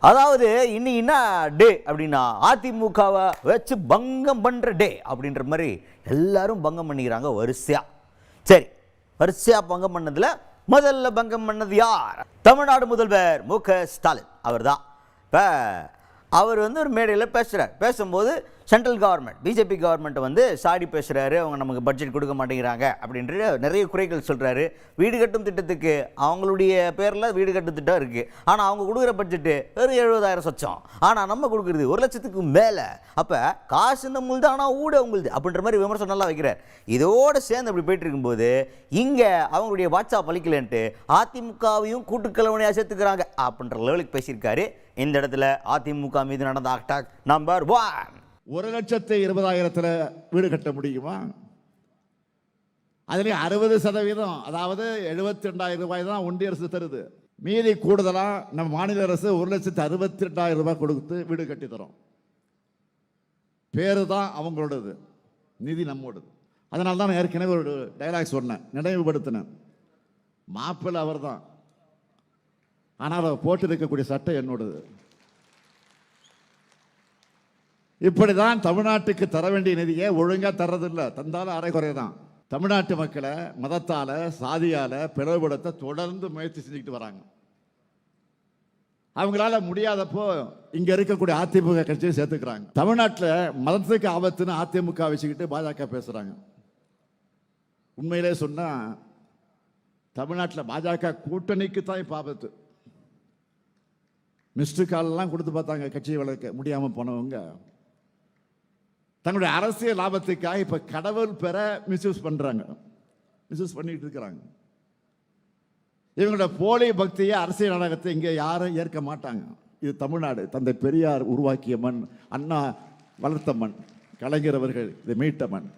அதாவது இன்னைக்கு என்ன டே அப்படின்னா அதிமுகவை வச்சு பங்கம் பண்ற டே அப்படின்ற மாதிரி எல்லாரும் பங்கம் பண்ணிக்கிறாங்க வரிசையா. சரி, வரிசையா பங்கம் பண்ணதுல முதல்ல பங்கம் பண்ணது யார்? தமிழ்நாடு முதல்வர் மு.க.ஸ்டாலின் அவர் தான். இப்போ அவர் ஒரு மேடையில் பேசுகிறார். பேசும்போது சென்ட்ரல் கவர்மெண்ட் பிஜேபி கவர்மெண்ட்டை சாடி பேசுகிறாரு. அவங்க நமக்கு பட்ஜெட் கொடுக்க மாட்டேங்கிறாங்க அப்படின்ற நிறைய குறைகள் சொல்கிறாரு. வீடு கட்டும் திட்டத்துக்கு அவங்களுடைய பேரில் வீடு கட்டும் திட்டம் இருக்குது. ஆனால் அவங்க கொடுக்குற பட்ஜெட்டு வெறும் 70,000 சொச்சம். ஆனால் நம்ம கொடுக்குறது 1,00,000க்கு மேலே. அப்போ காசு இந்த முள் தான், ஆனால் ஊட உங்களுது அப்படின்ற மாதிரி விமர்சனம் நல்லா வைக்கிறார். இதோடு சேர்ந்து அப்படி போயிட்டு இருக்கும்போது இங்கே அவங்களுடைய வாட்ஸ்அப் அளிக்கலன்ட்டு அதிமுகவையும் கூட்டுக்கலவனையாக சேர்த்துக்கிறாங்க அப்படின்ற லெவலுக்கு பேசியிருக்காரு. இந்த இடத்துல அதிமுக மீது நடந்த அட்டாக் நம்பர் 1. 1,20,000 வீடு கட்ட முடியுமா? அதுலேயும் 60%, அதாவது 72,000 ரூபாய் தான் ஒன்றிய அரசு தருது. மீதி கூடுதலாக நம்ம மாநில அரசு 1,62,000 ரூபாய் கொடுத்து வீடு கட்டி தரோம். பேரு தான் அவங்களோடது, நிதி நம்மோடது. அதனால தான் நான் ஏற்கனவே ஒரு டைலாக் சொன்னேன், நினைவுபடுத்தினேன். மாப்பிள்ளை அவர் தான், ஆனால் அதை போட்டு இருக்கக்கூடிய சட்டை என்னோடது. இப்படிதான் தமிழ்நாட்டுக்கு தர வேண்டிய நிதியை ஒழுங்காக தர்றதில்லை. தந்தாலும் அரைக்குறை தான். தமிழ்நாட்டு மக்களை மதத்தால் சாதியால் பிளவுபடுத்த தொடர்ந்து முயற்சி செஞ்சுக்கிட்டு வராங்க. அவங்களால முடியாதப்போ இங்க இருக்கக்கூடிய அதிமுக கட்சியை சேர்த்துக்கிறாங்க. தமிழ்நாட்டில் மதத்துக்கு ஆபத்துன்னு அதிமுக வச்சுக்கிட்டு பாஜக பேசுறாங்க. உண்மையிலே சொன்னா தமிழ்நாட்டில் பாஜக கூட்டணிக்கு தான் இப்போ ஆபத்து. மிஸ்டு கால்லாம் கொடுத்து பார்த்தாங்க கட்சியை வளர்க்க முடியாமல் போனவங்க. தங்களுடைய அரசியல் லாபத்துக்காக இப்ப கடவுள் பெற மிஸ்யூஸ் பண்றாங்க, மிஸ்யூஸ் பண்ணிட்டு இருக்கிறாங்க. இவங்களோட போலி பக்தியை, அரசியல் நாடகத்தை இங்க யாரும் ஏற்க மாட்டாங்க. இது தமிழ்நாடு, தந்தை பெரியார் உருவாக்கிய மண், அண்ணா வளர்த்த மண், கலைஞர் அவர்கள் இதை மீட்ட மண்.